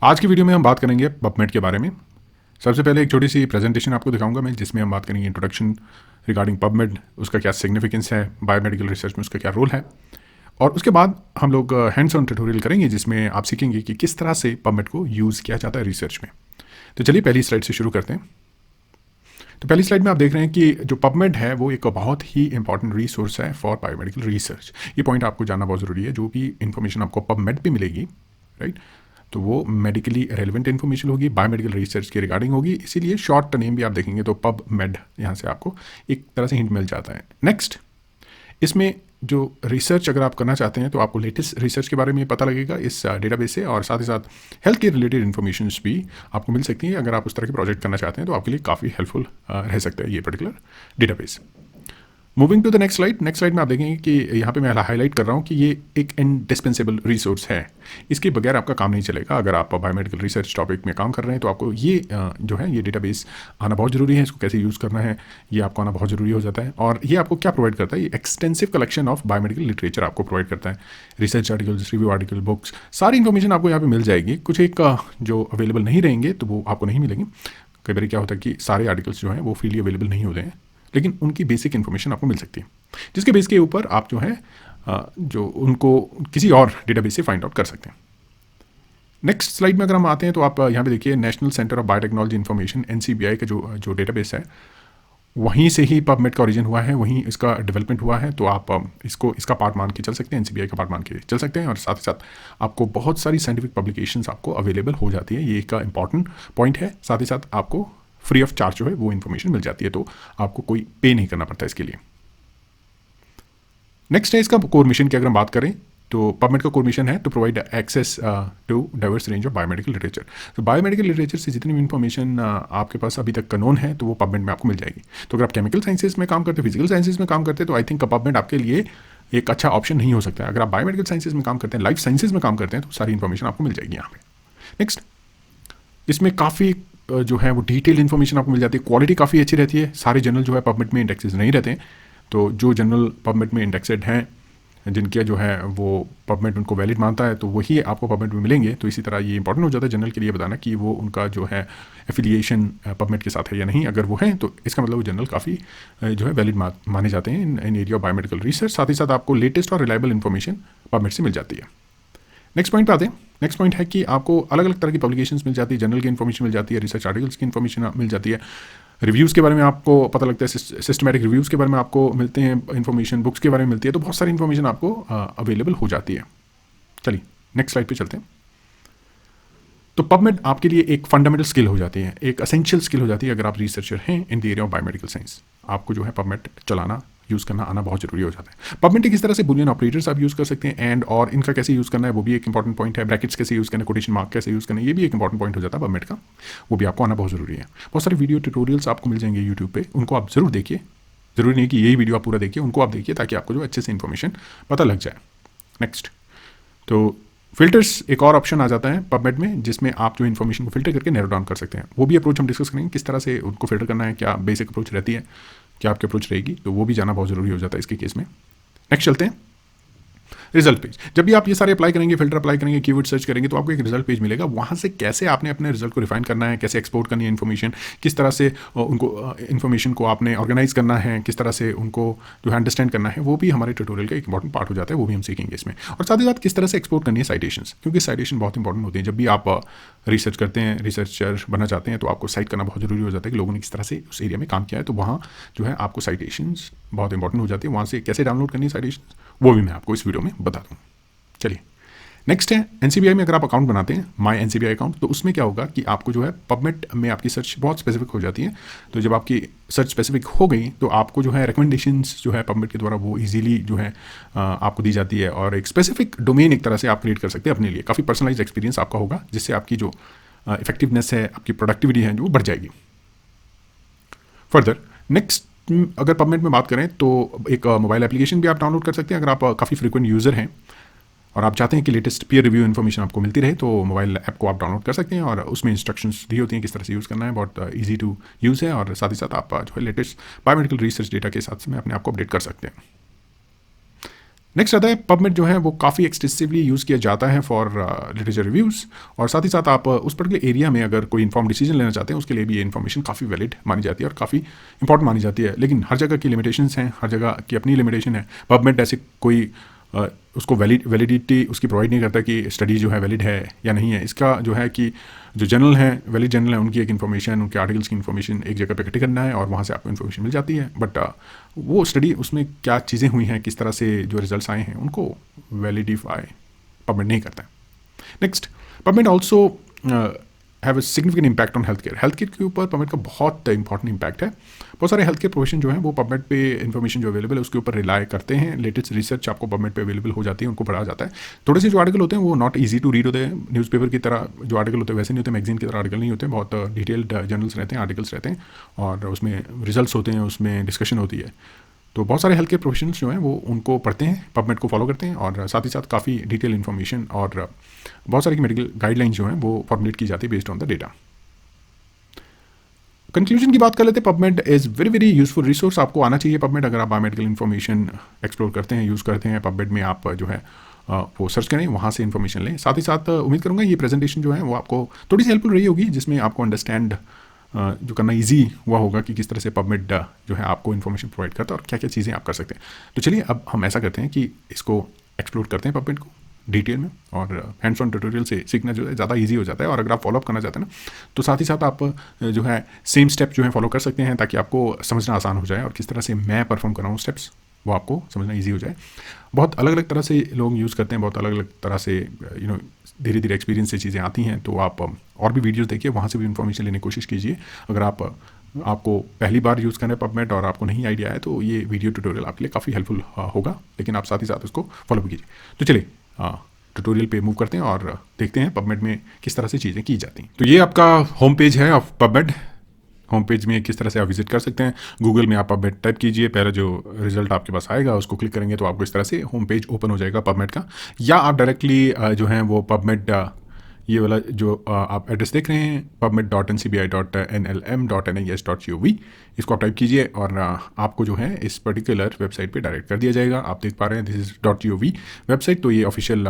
आज की वीडियो में हम बात करेंगे पबमेड के बारे में। सबसे पहले एक छोटी सी प्रेजेंटेशन आपको दिखाऊंगा मैं, जिसमें हम बात करेंगे इंट्रोडक्शन रिगार्डिंग पबमेड, उसका क्या सिग्निफिकेंस है, बायोमेडिकल रिसर्च में उसका क्या रोल है, और उसके बाद हम लोग हैंड्स ऑन ट्यूटोरियल करेंगे जिसमें आप सीखेंगे कि किस तरह से पबमेड को यूज़ किया जाता है रिसर्च में। तो चलिए पहली स्लाइड से शुरू करते हैं। तो पहली स्लाइड में आप देख रहे हैं कि जो पबमेड है वो एक बहुत ही इंपॉर्टेंट रिसोर्स है फॉर बायोमेडिकल रिसर्च। ये पॉइंट आपको जानना बहुत ज़रूरी है। जो भी इंफॉर्मेशन आपको पबमेड पे मिलेगी, राइट, तो वो मेडिकली रेलिवेंट इन्फॉर्मेशन होगी, बायोमेडिकल रिसर्च के रिगार्डिंग होगी। इसीलिए शॉर्ट नेम भी आप देखेंगे तो पबमेड यहाँ से आपको एक तरह से हिंट मिल जाता है। नेक्स्ट, इसमें जो रिसर्च अगर आप करना चाहते हैं तो आपको लेटेस्ट रिसर्च के बारे में पता लगेगा इस डेटाबेस से, और साथ ही साथ हेल्थ के रिलेटेड इन्फॉर्मेशन भी आपको मिल सकती है। अगर आप उस तरह के प्रोजेक्ट करना चाहते हैं तो आपके लिए काफ़ी हेल्पफुल रह सकता है ये particular database. Moving to the next slide. Next slide में आप देखेंगे कि यहाँ पे मैं हाईलाइट कर रहा हूँ कि ये एक इंडिस्पेंसेबल रिसोर्स है। इसके बगैर आपका काम नहीं चलेगा। अगर आप बायोमेडिकल रिसर्च टॉपिक में काम कर रहे हैं तो आपको ये जो है ये डेटाबेस आना बहुत ज़रूरी है। इसको कैसे यूज़ करना है ये आपको आना बहुत ज़रूरी हो जाता है। और ये आपको क्या प्रोवाइड करता है? ये extensive collection of biomedical literature आपको प्रोवाइड करता है। Research articles, review article, books, सारी इन्फॉर्मेशन आपको यहाँ पर मिल जाएगी। कुछ एक जो अवेलेबल नहीं रहेंगे तो वो आपको नहीं मिलेंगे। कई बार क्या होता है कि सारे आर्टिकल्स जो हैं वो फ्रीली अवेलेबल नहीं होते हैं, लेकिन उनकी बेसिक इन्फॉर्मेशन आपको मिल सकती है, जिसके बेस के ऊपर आप जो है जो उनको किसी और डेटाबेस से फाइंड आउट कर सकते हैं। नेक्स्ट स्लाइड में अगर हम आते हैं तो आप यहाँ पे देखिए national centre of biotechnology information NCBI का जो डेटाबेस है, वहीं से ही पबमेड का ओरिजिन हुआ है, वहीं इसका डेवलपमेंट हुआ है। तो आप इसका पार्ट मान के चल सकते हैं, NCBI का पार्ट मान के चल सकते हैं। और साथ ही साथ आपको बहुत सारी साइंटिफिक पब्लिकेशंस आपको अवेलेबल हो जाती है। ये एक इंपॉर्टेंट पॉइंट है। साथ ही साथ आपको फ्री ऑफ चार्ज जो है वो इन्फॉर्मेशन मिल जाती है, तो आपको कोई पे नहीं करना पड़ता इसके लिए। नेक्स्ट है इसका कोर मिशन की अगर हम बात करें तो पबमेड का कोर मिशन है to provide access to diverse range of biomedical literature. तो बायोमेडिकल लिटरेचर से जितनी भी इन्फॉर्मेशन आपके पास अभी तक कानून है तो वो पबमेड में आपको मिल जाएगी। तो अगर आप केमिकल साइंसेज में काम करते हैं, फिजिकल साइंसेज में काम करते हैं, तो आई थिंक पबमेड आपके लिए एक अच्छा ऑप्शन नहीं हो सकता है। अगर आप बायोमेडिकल साइंसेज में काम करते हैं, लाइफ साइंसेज में काम करते हैं, तो सारी इन्फॉर्मेशन आपको मिल जाएगी यहाँ पे। नेक्स्ट, इसमें काफ़ी जो है वो डिटेल इन्फॉर्मेशन आपको मिल जाती है। क्वालिटी काफ़ी अच्छी रहती है। सारे जर्नल जो है पबमेड में इंडेक्सेड नहीं रहते हैं, तो जो जर्नल पबमेड में इंडेक्सेड हैं, जिनके जो है वो पबमेड उनको वैलिड मानता है, तो वही आपको पबमेड में मिलेंगे। तो इसी तरह ये इंपॉर्टेंट हो जाता है जर्नल के लिए बताना कि वो उनका जो है एफिलिएशन पबमेड के साथ है या नहीं। अगर वो है तो इसका मतलब वो जर्नल काफ़ी जो है वैलिड माने जाते हैं इन एरिया ऑफ बायोमेडिकल रिसर्च। साथ ही साथ आपको लेटेस्ट और रिलायबल इन्फॉर्मेशन पबमेड से मिल जाती है। नेक्स्ट पॉइंट पे आते हैं। नेक्स्ट पॉइंट है कि आपको अलग अलग तरह की पब्लिकेशंस मिल जाती है, जर्नल की इन्फॉर्मेशन मिल जाती है, रिसर्च आर्टिकल्स की इन्फॉर्मेशन मिल जाती है, रिव्यूज़ के बारे में आपको पता लगता है, सिस्टमैटिक रिव्यूज़ के बारे में आपको मिलते हैं इन्फॉर्मेशन, बुक्स के बारे में मिलती है। तो बहुत सारी इन्फॉर्मेशन आपको अवेलेबल हो जाती है। चलिए नेक्स्ट स्लाइड पे चलते हैं। तो पबमेड आपके लिए एक फंडामेंटल स्किल हो जाती है, एक असेंशियल स्किल हो जाती है। अगर आप रिसर्चर हैं in the area of biomedical science, आपको जो है पबमेड चलाना, यूज़ करना आना बहुत जरूरी हो जाता है। पबमेड किस तरह से बुलियन ऑपरेटर्स आप यूज़ कर सकते हैं, एंड और इनका कैसे यूज़ करना है वो भी एक इंपॉर्टेंट पॉइंट है। ब्रैकेट्स कैसे यूज़ करना है, कोटेशन मार्क कैसे यूज़ करना है, ये भी एक इंपॉर्टेंट पॉइंट हो जाता है पबमेड का। वो भी आपको आना बहुत ज़रूरी है। बहुत सारे वीडियो ट्यूटोरियल्स आपको मिल जाएंगे यूट्यूब पे, उनको आप ज़रूर देखिए। ज़रूरी नहीं कि यही वीडियो आप पूरा देखिए, उनको आप देखिए ताकि आपको जो अच्छे से इन्फॉर्मेशन पता लग जाए। नेक्स्ट, तो फिल्टर्स एक और ऑप्शन आ जाता है पबमेड में, जिसमें आप जो इन्फॉर्मेशन को फिल्टर करके नैरो डाउन कर सकते हैं। वो भी अप्रोच हम डिस्कस करेंगे, किस तरह से उनको फिल्टर करना है, क्या बेसिक अप्रोच रहती है, क्या आपकी अप्रोच रहेगी, तो वो भी जाना बहुत ज़रूरी हो जाता है इसके केस में। नेक्स्ट चलते हैं रिजल्ट पेज। जब भी आप ये सारे अप्लाई करेंगे, फिल्टर अप्लाई करेंगे, कीवर्ड सर्च करेंगे, तो आपको एक रिजल्ट पेज मिलेगा। वहाँ से कैसे आपने अपने रिजल्ट को रिफाइन करना है, कैसे एक्सपोर्ट करनी है इन्फॉर्मेशन, किस तरह से उनको इन्फॉर्मेशन को आपने ऑर्गेनाइज करना है, किस तरह से उनको जो है अंडरस्टैंड करना है, वो भी हमारे ट्यूटोरियल का एक इंपॉर्टेंट पार्ट हो जाता है। वो भी हम सीखेंगे इसमें। और साथ ही साथ किस तरह से एक्सपोर्ट करनी है साइटेशंस, क्योंकि साइटेशन बहुत इंपॉर्टेंट होती है। जब भी आप रिसर्च करते हैं, रिसर्चर बनना चाहते हैं, तो आपको साइट करना बहुत जरूरी हो जाता है कि लोगों ने किस तरह से उस एरिया में काम किया है। तो वहाँ जो है आपको साइटेशंस बहुत इंपॉर्टेंट हो जाती है। वहाँ से कैसे डाउनलोड करनी है साइटेशन, वो भी मैं आपको इस वीडियो में बता दूँ। चलिए नेक्स्ट है NCBI में अगर आप अकाउंट बनाते हैं, माई NCBI अकाउंट, तो उसमें क्या होगा कि आपको जो है पबमेड में आपकी सर्च बहुत स्पेसिफिक हो जाती है। तो जब आपकी सर्च स्पेसिफिक हो गई तो आपको जो है रिकमेंडेशंस जो है पबमेड के द्वारा वो इजीली जो है आपको दी जाती है, और एक स्पेसिफिक डोमेन एक तरह से आप क्रिएट कर सकते हैं अपने लिए। काफ़ी पर्सनलाइज एक्सपीरियंस आपका होगा, जिससे आपकी जो इफेक्टिवनेस है, आपकी प्रोडक्टिविटी है, जो बढ़ जाएगी। फर्दर नेक्स्ट, अगर पबमेड में बात करें तो एक मोबाइल एप्लीकेशन भी आप डाउनलोड कर सकते हैं। अगर आप काफ़ी फ्रीक्वेंट यूज़र हैं और आप चाहते हैं कि लेटेस्ट पीयर रिव्यू इन्फॉर्मेशन आपको मिलती रहे, तो मोबाइल ऐप को आप डाउनलोड कर सकते हैं। और उसमें इंस्ट्रक्शंस दी होती हैं किस तरह से यूज़ करना है, बहुत इजी टू यूज़ है। और साथ ही साथ आप जो है लेटेस्ट बायोमेडिकल रिसर्च डेटा के साथ में अपने आप को अपडेट कर सकते हैं। नेक्स्ट आता है पबमेड जो है वो काफ़ी एक्सटेंसिवली यूज़ किया जाता है फॉर लिटरेचर रिव्यूज़, और साथ ही साथ आप उस पर्टिकुलर एरिया में अगर कोई इन्फॉर्म डिसीजन लेना चाहते हैं उसके लिए भी ये इन्फॉर्मेशन काफ़ी वैलिड मानी जाती है और काफ़ी इंपॉर्टेंट मानी जाती है। लेकिन हर जगह की लिमिटेशंस हैं, हर जगह की अपनी लिमिटेशन है। पबमेड ऐसे कोई उसको वैलिडिटी उसकी प्रोवाइड नहीं करता कि स्टडी जो है वैलिड है या नहीं है। इसका जो है कि जो जर्नल है, वैलिड जर्नल है, उनकी एक इन्फॉर्मेशन, उनके आर्टिकल्स की इन्फॉर्मेशन एक जगह पे इकट्ठी करना है और वहाँ से आपको इन्फॉर्मेशन मिल जाती है। बट वो स्टडी उसमें क्या चीज़ें हुई हैं, किस तरह से जो रिजल्ट्स आए हैं, उनको वैलिडिफाई पबमेड नहीं करता है। Next, PubMed also have a significant impact on health care. Health care के ऊपर पबमेड का बहुत इंपॉर्टेंट इम्पैक्ट है। बहुत सारे हेल्थ केयर प्रोफेशन जो है वो पबमेड पे इन्फॉर्मेशन जो अवेलेबल है उसके ऊपर रिलाई करते हैं। लेटेस्ट रिसर्च आपको पबमेड पे अवेलेबल हो जाती है, उनको पढ़ा जाता है। थोड़े से जो आर्टिकल होते हैं वो नॉट ईजी टू रीड होते हैं, न्यूज़पेपर की तरह जो आर्टिकल होते हैं वैसे नहीं होते, मैगजीन की तरह आर्टिकल नहीं होते, बहुत डिटेल्ड जर्नल्स रहते हैं, आर्टिकल्स रहते हैं और उसमें रिजल्ट्स होते हैं, उसमें डिस्कशन होती है। तो बहुत सारे हेल्थ केयर प्रोफेशनल्स जो हैं वो उनको पढ़ते हैं, पबमेड को फॉलो करते हैं और साथ ही साथ काफ़ी डिटेल इन्फॉर्मेशन और बहुत सारी मेडिकल गाइडलाइंस जो हैं वो फॉर्मुलेट की जाती है based on the data. Conclusion की बात कर लेते हैं, PubMed is very very useful resource. आपको आना चाहिए पबमेड अगर आप बायोमेडिकल इन्फॉर्मेशन एक्सप्लोर करते हैं, यूज़ करते हैं। पबमेड में आप जो है वो सर्च करें, वहाँ से इन्फॉर्मेशन लें। साथ ही साथ उम्मीद करूँगा ये प्रेजेंटेशन जो है वो आपको थोड़ी सी हेल्पफुल रही होगी, जिसमें आपको अंडरस्टैंड जो करना ईजी हुआ होगा कि किस तरह से पबमेड जो है आपको इन्फॉर्मेशन प्रोवाइड करता है और क्या क्या चीज़ें आप कर सकते हैं। तो चलिए अब हम ऐसा करते हैं कि इसको एक्सप्लोर करते हैं पबमेड को डिटेल में, और हैंड्स ऑन ट्यूटोरियल से सीखना जो है ज़्यादा इजी हो जाता है। और अगर आप फॉलोअप करना चाहते हैं ना, तो साथ ही साथ आप जो है सेम स्टेप जो है फॉलो कर सकते हैं ताकि आपको समझना आसान हो जाए और किस तरह से मैं परफॉर्म कर रहा हूँ स्टेप्स, वो आपको समझना इजी हो जाए। बहुत अलग अलग तरह से लोग यूज़ करते हैं, बहुत अलग अलग तरह से धीरे धीरे एक्सपीरियंस से चीज़ें आती हैं। तो आप और भी वीडियोज़ देखिए, वहाँ से भी इन्फॉर्मेशन लेने की कोशिश कीजिए। अगर आपको पहली बार यूज़ करना है पबमेड और आपको नहीं आइडिया है तो ये वीडियो ट्यूटोरियल आपके लिए काफ़ी हेल्पफुल होगा, लेकिन आप साथ ही साथ उसको फॉलो भी कीजिए। तो चलिए ट्यूटोरियल पे मूव करते हैं और देखते हैं पबमेड में किस तरह से चीज़ें की जाती हैं। तो ये आपका होम पेज है ऑफ पबमेड। होम पेज में किस तरह से आप विजिट कर सकते हैं, गूगल में आप पबमेड टाइप कीजिए, पहले जो रिजल्ट आपके पास आएगा उसको क्लिक करेंगे तो आपको इस तरह से होम पेज ओपन हो जाएगा पबमेड का। या आप डायरेक्टली जो है वो पबमेड ये वाला जो आप एड्रेस देख रहे हैं pubmed.ncbi.nlm.nis.gov, इसको आप टाइप कीजिए और आपको जो है इस पर्टिकुलर वेबसाइट पे डायरेक्ट कर दिया जाएगा। आप देख पा रहे हैं दिस इज़ .gov वेबसाइट। तो ये ऑफिशियल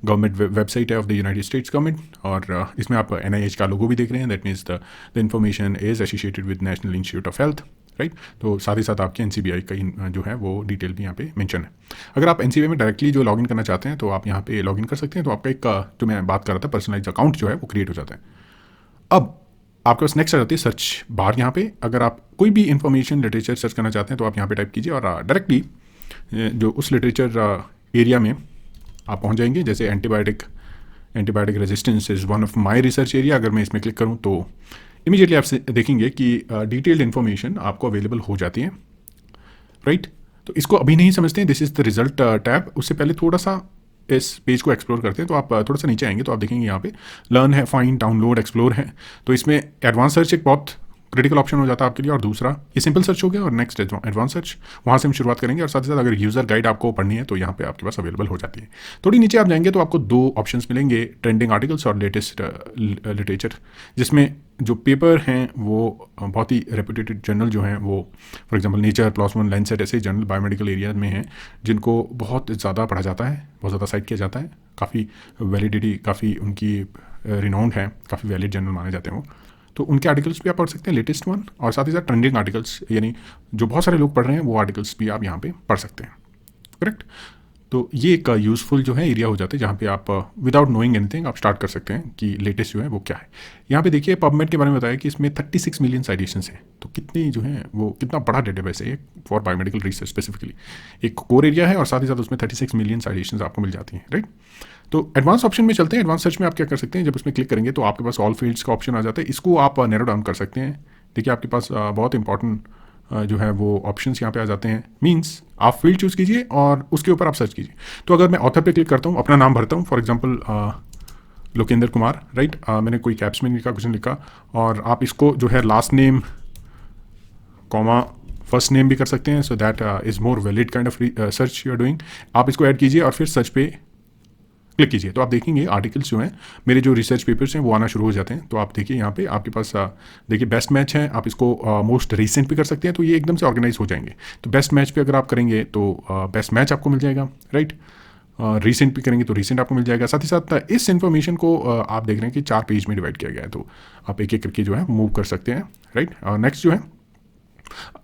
गवर्नमेंट वेबसाइट है of the United states government, और इसमें आप NIH का लोगो भी देख रहे हैं। That means the information is associated with national institute of health, right. तो साथ ही साथ आपके NCBI का जो है वो डिटेल भी यहाँ पे मेंशन है। अगर आप NCBI में डायरेक्टली जो लॉगिन करना चाहते हैं तो आप यहाँ पे लॉगिन कर सकते हैं। तो आपका एक जो मैं बात कर रहा था पर्सनलाइज अकाउंट जो है वो क्रिएट हो जाता है। अब आपके पास नेक्स्ट आ जाती है सर्च बार। यहाँ पे अगर आप कोई भी इन्फॉर्मेशन लिटरेचर सर्च करना चाहते हैं तो आप यहाँ पे टाइप कीजिए और डायरेक्टली जो उस लिटरेचर एरिया में आप पहुँच जाएंगे। जैसे antibiotic resistance is one of my research area. अगर मैं इसमें क्लिक करूँ तो इमीडिएटली आप देखेंगे कि डिटेल्ड इन्फॉर्मेशन आपको अवेलेबल हो जाती है, राइट। तो इसको अभी नहीं समझते हैं, this is the result tab. उससे पहले थोड़ा सा इस पेज को एक्सप्लोर करते हैं। तो आप थोड़ा सा नीचे आएंगे तो आप देखेंगे यहाँ पे लर्न है, फाइंड, डाउनलोड, एक्सप्लोर है। तो इसमें एडवांस सर्च एक बहुत क्रिटिकल ऑप्शन हो जाता है आपके लिए, और दूसरा ये सिंपल सर्च हो गया और नेक्स्ट एडवांस सर्च, वहाँ से हम शुरुआत करेंगे। और साथ ही साथ अगर यूज़र गाइड आपको पढ़नी है तो यहाँ पे आपके पास अवेलेबल हो जाती है। थोड़ी नीचे आप जाएंगे तो आपको दो ऑप्शंस मिलेंगे, ट्रेंडिंग आर्टिकल्स और लेटेस्ट लिटरेचर, जिसमें जो पेपर हैं वो बहुत ही रेप्यूटेड जर्नल जो हैं वो for example nature, PLOS ONE, Lancet, ऐसे जर्नल बायोमेडिकल एरिया में हैं जिनको बहुत ज़्यादा पढ़ा जाता है, बहुत ज़्यादा साइट किया जाता है। काफ़ी वैलिडिटी, काफ़ी उनकी रिनाउंड है, काफ़ी वैलिड जर्नल माने जाते हैं वो। तो उनके आर्टिकल्स भी आप पढ़ सकते हैं, लेटेस्ट वन, और साथ ही साथ ट्रेंडिंग आर्टिकल्स, यानी जो बहुत सारे लोग पढ़ रहे हैं वो आर्टिकल्स भी आप यहाँ पे पढ़ सकते हैं, करेक्ट। तो ये एक यूज़फुल जो है एरिया हो जाता है जहाँ पे आप विदाउट नोइंग एनीथिंग आप स्टार्ट कर सकते हैं कि लेटेस्ट जो है वो क्या है। यहाँ पे देखिए पबमेड के बारे में बताया कि इसमें 36 मिलियन साइटेशंस हैं। तो कितनी जो है वो कितना बड़ा डेटाबेस है फॉर बायोमेडिकल रिसर्च स्पेसिफिकली, एक कोर एरिया है और साथ ही साथ उसमें 36 मिलियन साइटेशंस आपको मिल जाती हैं, राइट। तो एडवांस ऑप्शन में चलते हैं। एडवांस सर्च में आप क्या कर सकते हैं, जब उसमें क्लिक करेंगे तो आपके पास ऑल फील्ड्स का ऑप्शन आ जाता है। इसको आप नैरो डाउन कर सकते हैं। देखिए आपके पास बहुत इंपॉर्टेंट जो है वो ऑप्शंस यहाँ पे आ जाते हैं। मींस आप फील्ड चूज़ कीजिए और उसके ऊपर आप सर्च कीजिए। तो अगर मैं ऑथर पे क्लिक करता हूँ, अपना नाम भरता हूँ, for example Lokendra Kumar, right. मैंने कोई कैप्स में लिखा, कुछ नहीं लिखा, और आप इसको जो है last name comma first name भी कर सकते हैं। So that is more valid kind of search you are doing. आप इसको ऐड कीजिए और फिर सर्च पे क्लिक कीजिए तो आप देखेंगे आर्टिकल्स जो हैं मेरे जो रिसर्च पेपर्स हैं वो आना शुरू हो जाते हैं। तो आप देखिए यहाँ पे आपके पास देखिए बेस्ट मैच है, आप इसको मोस्ट रिसेंट भी कर सकते हैं, तो ये एकदम से ऑर्गेनाइज हो जाएंगे। तो बेस्ट मैच पे अगर आप करेंगे तो बेस्ट मैच आपको मिल जाएगा, राइट। रिसेंट भी करेंगे तो रिसेंट आपको मिल जाएगा। साथ ही साथ इस इन्फॉर्मेशन को आप देख रहे हैं कि 4 पेज में डिवाइड किया गया है, तो आप एक एक करके जो है मूव कर सकते हैं, राइट। नेक्स्ट जो है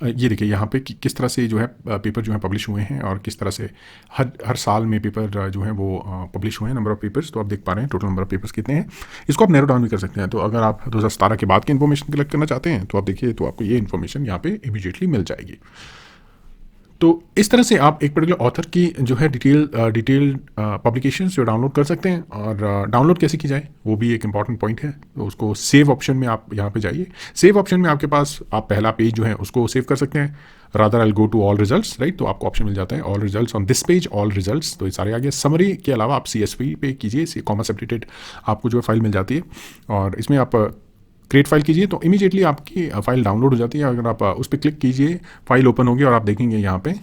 ये देखिए यहाँ पे किस तरह से जो है पेपर जो है पब्लिश हुए हैं और किस तरह से हर साल में पेपर जो है वो पब्लिश हुए हैं, नंबर ऑफ पेपर्स। तो आप देख पा रहे हैं टोटल नंबर ऑफ पेपर्स कितने हैं। इसको आप नैरो डाउन भी कर सकते हैं। तो अगर आप 2017 के बाद की इन्फॉर्मेशन कलेक्ट करना चाहते हैं तो आप देखिए तो आपको ये इन्फॉर्मेशन यहाँ पे इमीडिएटली मिल जाएगी। तो इस तरह से आप एक पर्टिकुलर ऑथर की जो है डिटेल पब्लिकेशंस जो डाउनलोड कर सकते हैं। और डाउनलोड कैसे की जाए वो भी एक इंपॉर्टेंट पॉइंट है। तो उसको सेव ऑप्शन में आप यहाँ पे जाइए। सेव ऑप्शन में आपके पास आप पहला पेज जो है उसको सेव कर सकते हैं। Rather I go to all results, right. तो आपको ऑप्शन मिल जाता है all results on this page, all results. तो ये सारे आ गए। समरी के अलावा आप CSV पे कीजिए, कॉमा सेपरेटेड आपको जो है फाइल मिल जाती है और इसमें आप क्रिएट फाइल कीजिए तो इमीडिएटली आपकी फाइल डाउनलोड हो जाती है। अगर आप उस पर क्लिक कीजिए फाइल ओपन होगी और आप देखेंगे यहाँ पे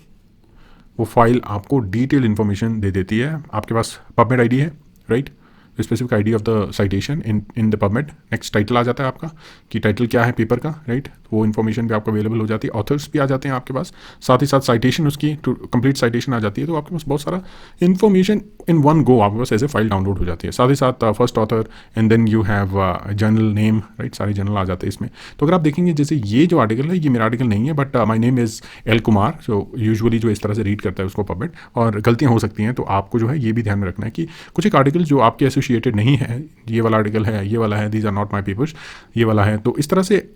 वो फाइल आपको डिटेल इन्फॉर्मेशन दे देती है। आपके पास पबमेड आईडी है, right, specific ID of the citation in the PubMed. Next title आ जाता है आपका कि टाइटल क्या है पेपर का, राइट। वो इन्फॉर्मेशन भी आपको अवेलेबल हो जाती है। ऑथर्स भी आ जाते हैं आपके पास, साथ ही साथ साइटेशन उसकी कंप्लीट साइटेशन आ जाती है। तो आपके पास बहुत सारा इन्फॉर्मेशन इन वन गो आपके पास ऐसे फाइल डाउनलोड हो जाती है। साथ ही साथ first author and then you have journal name, right, सारे जर्नल आ जाते हैं इसमें। तो अगर आप देखेंगे जैसे ये जो आर्टिकल है ये मेरा आर्टिकल नहीं है, but my name is L Kumar. जो यूजुअली जो इस तरह से रीड करता है उसको पबमेड, और गलतियाँ हो सकती हैं। तो आपको जो है ये भी ध्यान में रखना है कि कुछ एक आर्टिकल जो आपके एसोसिएटेड नहीं है, ये वाला आर्टिकल है, ये वाला है, these are not my papers, ये वाला है, तो इस तरह से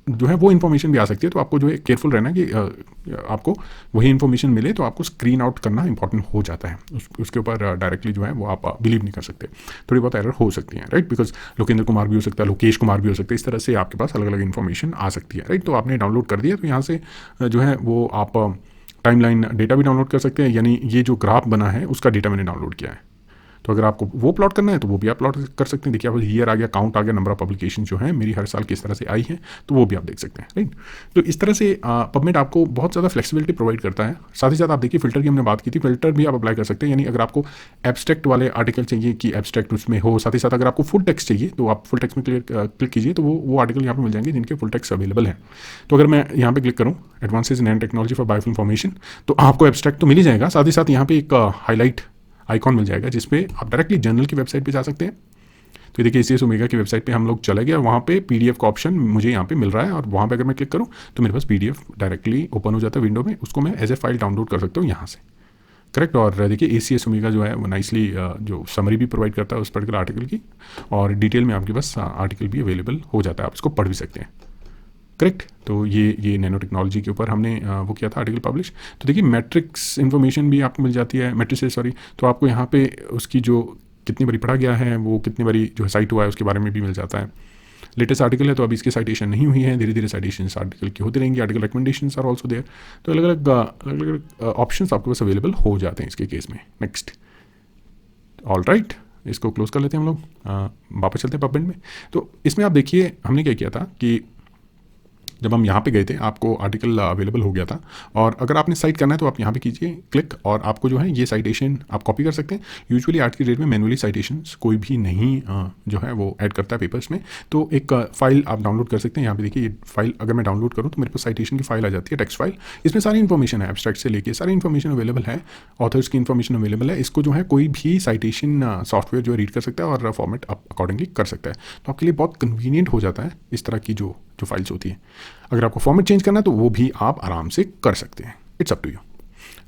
जो है वो इन्फॉर्मेशन भी आ सकती है। तो आपको जो है केयरफुल रहना है कि आपको वही इन्फॉर्मेशन मिले। तो आपको स्क्रीन आउट करना इंपॉर्टेंट हो जाता है। उसके ऊपर डायरेक्टली जो है वो आप बिलीव नहीं कर सकते, थोड़ी बहुत एरर हो सकती है, राइट। बिकॉज लोकेंद्र कुमार भी हो सकता है, लोकेश कुमार भी हो सकता है। इस तरह से आपके पास अलग अलग इन्फॉर्मेशन आ सकती है, राइट। तो आपने डाउनलोड कर दिया तो यहाँ से जो है वो आप टाइमलाइन डेटा भी डाउनलोड कर सकते हैं, यानी ये जो ग्राफ बना है उसका डेटा मैंने डाउनलोड किया है। तो अगर आपको वो प्लॉट करना है तो वो भी आप प्लॉट कर सकते हैं। देखिए आप ईयर आ गया, काउंट आ गया, नंबर ऑफ पब्लिकेशन जो है मेरी हर साल किस तरह से आई है, तो वो भी आप देख सकते हैं, राइट। तो इस तरह से पबमेड आपको बहुत ज़्यादा फ्लेक्सिबिलिटी प्रोवाइड करता है। साथ ही साथ आप देखिए फिल्टर की हमने बात की थी, फिल्टर भी आप अप्लाई कर सकते हैं। यानी अगर आपको एब्स्ट्रैक्ट वाले आर्टिकल चाहिए कि एब्स्ट्रैक्ट उसमें हो, साथ ही साथ अगर आपको फुल टेक्स्ट चाहिए तो आप फुल टेक्स्ट में क्लिक कीजिए तो वो आर्टिकल यहाँ पर मिल जाएंगे जिनके फुल टेक्स्ट अवेलेबल है। तो अगर मैं यहाँ पर क्लिक करूँ advances in nano technology for biofilm formation, तो आपको एब्स्ट्रैक्ट तो मिल ही जाएगा। साथ ही साथ यहाँ पे एक हाईलाइट आइकॉन मिल जाएगा जिसपे आप डायरेक्टली जर्नल की वेबसाइट पे जा सकते हैं। तो ये देखिए ACS ओमेगा की वेबसाइट पे हम लोग चले गए और वहाँ पे PDF का ऑप्शन मुझे यहाँ पे मिल रहा है और वहाँ पे अगर मैं क्लिक करूँ तो मेरे पास PDF डायरेक्टली ओपन हो जाता है विंडो में। उसको मैं एज ए फाइल डाउनलोड कर सकता हूँ यहाँ से, करेक्ट। और देखिए ACS ओमेगा जो है वो नाइसली जो समरी भी प्रोवाइड करता है उस पर्टिकुलर आर्टिकल की, और डिटेल में आपके पास आर्टिकल भी अवेलेबल हो जाता है, आप इसको पढ़ भी सकते हैं, करेक्ट। तो ये नैनो टेक्नोलॉजी के ऊपर हमने वो किया था आर्टिकल पब्लिश। तो देखिए मैट्रिक्स इन्फॉर्मेशन भी आपको मिल जाती है, मैट्रिसेस सॉरी। तो आपको यहाँ पे उसकी जो कितनी बारी पढ़ा गया है, वो कितनी बारी जो है साइट हुआ है उसके बारे में भी मिल जाता है। लेटेस्ट आर्टिकल है तो अभी इसकी साइटेशन नहीं हुई है, धीरे धीरे साइटेशन आर्टिकल की होती रहेंगी। Article recommendations are also there. तो अलग अलग ऑप्शन आपके पास अवेलेबल हो जाते हैं इसके केस में। नेक्स्ट, ऑल राइट, इसको क्लोज कर लेते हैं हम लोग, वापस चलते हैं पबमेड में। तो इसमें आप देखिए हमने क्या किया था कि जब हम यहाँ पे गए थे आपको आर्टिकल अवेलेबल हो गया था, और अगर आपने साइट करना है तो आप यहाँ पे कीजिए क्लिक, और आपको जो है ये साइटेशन आप कॉपी कर सकते हैं। यूजुअली आज की डेट में मैनुअली साइटेशंस कोई भी नहीं जो है वो ऐड करता है पेपर्स में। तो एक फाइल आप डाउनलोड कर सकते हैं। यहाँ पे देखिए ये फाइल अगर मैं डाउनलोड करूँ तो मेरे पास साइटेशन की फाइल आ जाती है, टेक्स्ट फाइल। इसमें सारी इन्फॉर्मेशन है, एब्स्ट्रैक्ट से लेके सारी इन्फॉर्मेशन अवेलेबल है, ऑथर्स की इन्फॉर्मेशन अवेलेबल है। इसको जो है कोई भी साइटेशन सॉफ्टवेयर जो है रीड कर सकता है और फॉर्मेट अकॉर्डिंगली कर सकता है। तो आपके लिए बहुत कन्वीनियंट हो जाता है इस तरह की जो फाइल्स होती है। अगर आपको फॉर्मेट चेंज करना है तो वो भी आप आराम से कर सकते हैं, it's up to you,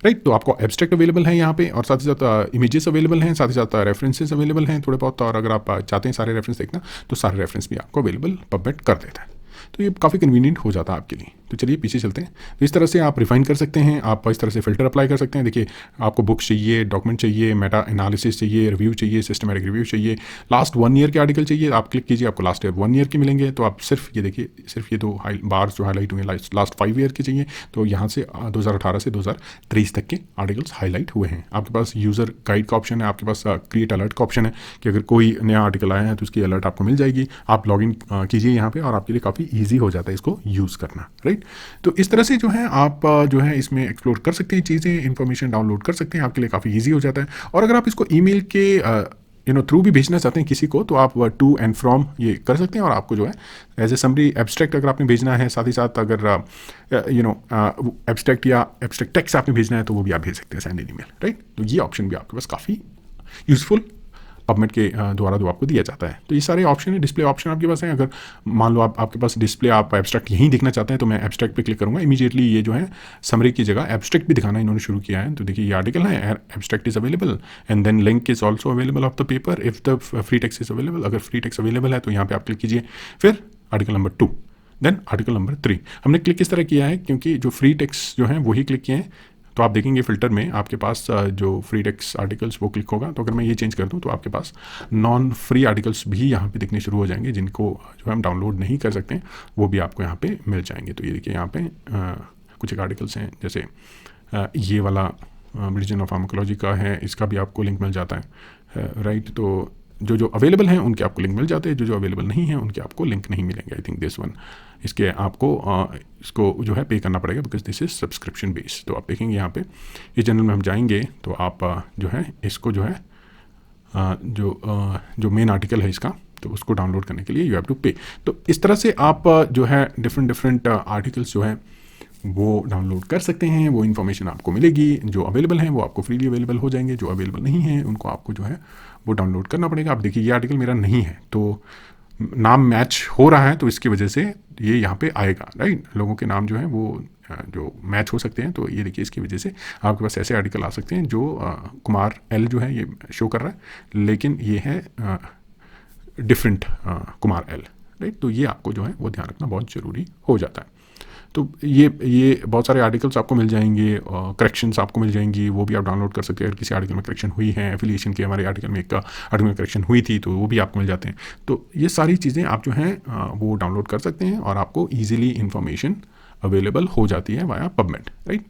right. तो आपको एब्स्ट्रैक्ट अवेलेबल है यहाँ पे, और साथ ही साथ इमेजेस अवेलेबल हैं, साथ ही साथ रेफरेंसेस अवेलेबल हैं थोड़े बहुत। और अगर आप चाहते हैं सारे रेफरेंस देखना तो सारे रेफरेंस भी आपको अवेलेबल पबमेड कर देता है। तो ये काफ़ी कन्वीनियंट हो जाता है आपके लिए। तो चलिए पीछे चलते हैं। तो इस तरह से आप रिफाइन कर सकते हैं, आप इस तरह से फिल्टर अप्लाई कर सकते हैं। देखिए आपको बुक्स चाहिए, डॉक्यूमेंट चाहिए, मेटा एनालिसिस चाहिए, रिव्यू चाहिए, सिस्टमैटिक रिव्यू चाहिए, लास्ट 1 ईयर के आर्टिकल चाहिए, आप क्लिक कीजिए, आपको लास्ट 1 ईयर के मिलेंगे। तो आप सिर्फ ये देखिए, सिर्फ ये 2 बार्स जो हाईलाइट हुए हैं लास्ट 5 ईयर के चाहिए। तो यहाँ से 2018 से 2023 तक के आर्टिकल्स हाईलाइट हुए हैं। आपके पास यूज़र गाइड का ऑप्शन है, आपके पास क्रिएट अलर्ट का ऑप्शन है कि अगर कोई नया आर्टिकल आया है तो उसकी अलर्ट आपको मिल जाएगी। आप लॉग इन कीजिए यहाँ पे और आपके लिए काफ़ी ईजी हो जाता है इसको यूज़ करना, राइट। तो इस तरह से जो है आप जो है इसमें एक्सप्लोर कर सकते हैं चीज़ें, इन्फॉर्मेशन डाउनलोड कर सकते हैं, आपके लिए काफ़ी ईजी हो जाता है। और अगर आप इसको ईमेल के थ्रू भी भेजना चाहते हैं किसी को, तो आप टू एंड फ्रॉम ये कर सकते हैं और आपको जो है एज ए समरी एब्स्ट्रैक्ट अगर आपने भेजना है, साथ ही साथ अगर एब्स्ट्रैक्ट या एब्स्ट्रैक्ट टेक्स्ट आपने भेजना है तो वो भी आप भेज सकते हैं सेंड एन ईमेल, राइट। तो ये ऑप्शन भी आपके पास काफ़ी यूज़फुल पबमेट के द्वारा जो आपको दिया जाता है। तो ये सारे ऑप्शन है, डिस्प्ले ऑप्शन आपके पास है। अगर मान लो आपके पास डिस्प्ले, आप एब्स्ट्रैक्ट यहीं देखना चाहते हैं तो मैं एब्स्ट्रैक्ट पे क्लिक करूंगा, इमीडिएटली ये जो है समरी की जगह एब्स्ट्रैक्ट भी दिखाना इन्होंने शुरू किया है। तो देखिए ये आर्टिकल है, abstract is available and then link is also available of the paper if the free text is available. अगर फ्री टेक्स्ट अवेलेबल है तो यहाँ पे आप क्लिक कीजिए, फिर article number 2, then article number 3। हमने क्लिक किस तरह किया है, क्योंकि जो फ्री टेक्स्ट जो है वही क्लिक किए हैं, तो आप देखेंगे फ़िल्टर में आपके पास जो फ्री टेक्स्ट आर्टिकल्स वो क्लिक होगा। तो अगर मैं ये चेंज कर दूं तो आपके पास नॉन फ्री आर्टिकल्स भी यहाँ पे दिखने शुरू हो जाएंगे, जिनको जो हम डाउनलोड नहीं कर सकते वो भी आपको यहाँ पे मिल जाएंगे। तो ये देखिए यहाँ पे कुछ एक आर्टिकल्स हैं, जैसे ये वाला रिलीजन ऑफ फार्माकोलॉजी का है, इसका भी आपको लिंक मिल जाता है, राइट। तो जो अवेलेबल हैं उनके आपको लिंक मिल जाते हैं, जो अवेलेबल नहीं हैं उनके आपको लिंक नहीं मिलेंगे। आई थिंक दिस वन, इसके आपको इसको जो है पे करना पड़ेगा because this is subscription base. तो आप देखेंगे यहाँ पे इस जनरल में हम जाएंगे तो आप जो है इसको जो है जो मेन आर्टिकल है इसका, तो उसको डाउनलोड करने के लिए यू हैव टू पे। तो इस तरह से आप जो है डिफरेंट आर्टिकल्स जो है वो डाउनलोड कर सकते हैं। वो इन्फॉर्मेशन आपको मिलेगी, जो अवेलेबल हैं वो आपको फ्रीली अवेलेबल हो जाएंगे, जो अवेलेबल नहीं हैं उनको आपको जो है वो डाउनलोड करना पड़ेगा। आप देखिए ये आर्टिकल मेरा नहीं है, तो नाम मैच हो रहा है तो इसकी वजह से ये यहाँ पे आएगा, राइट। लोगों के नाम जो है वो जो मैच हो सकते हैं, तो ये देखिए इसकी वजह से आपके पास ऐसे आर्टिकल आ सकते हैं जो कुमार एल जो है ये शो कर रहा है, लेकिन ये है डिफरेंट कुमार एल, राइट। तो ये आपको जो है वो ध्यान रखना बहुत ज़रूरी हो जाता है। तो ये बहुत सारे आर्टिकल्स आपको मिल जाएंगे, करेक्शंस आपको मिल जाएंगी, वो भी आप डाउनलोड कर सकते हैं। अगर किसी आर्टिकल में करेक्शन हुई है, एफिलिएशन के हमारे आर्टिकल में एक आर्टिकल में करेक्शन हुई थी तो वो भी आपको मिल जाते हैं। तो ये सारी चीज़ें आप जो हैं वो डाउनलोड कर सकते हैं और आपको ईजिली इन्फॉर्मेशन अवेलेबल हो जाती है वाया पबमेट, राइट।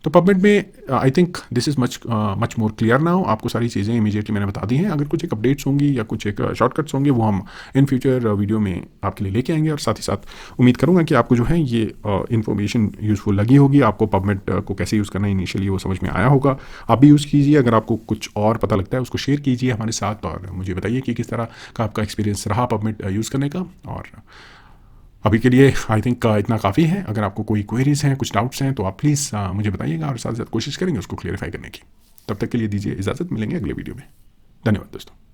तो पबमेट में I think this is much more clear now. आपको सारी चीज़ें इमीडिएटली मैंने बता दी हैं। अगर कुछ एक अपडेट्स होंगी या कुछ एक शॉर्टकट्स होंगे वो हम इन फ्यूचर वीडियो में आपके लिए लेके आएंगे, और साथ ही साथ उम्मीद करूंगा कि आपको जो है ये इन्फॉर्मेशन यूज़फुल लगी होगी। आपको पबमेट को कैसे यूज़ करना है इनिशियली वो समझ में आया होगा। आप भी यूज़ कीजिए। अगर आपको कुछ और पता लगता है उसको शेयर कीजिए हमारे साथ और मुझे बताइए कि किस तरह का आपका एक्सपीरियंस रहा पबमेट यूज़ करने का। और अभी के लिए आई थिंक इतना काफ़ी है। अगर आपको कोई क्वेरीज हैं, कुछ डाउट्स हैं तो आप प्लीज़ मुझे बताइएगा और साथ साथ कोशिश करेंगे उसको क्लियरफाई करने की। तब तक के लिए दीजिए इजाज़त, मिलेंगे अगले वीडियो में। धन्यवाद दोस्तों।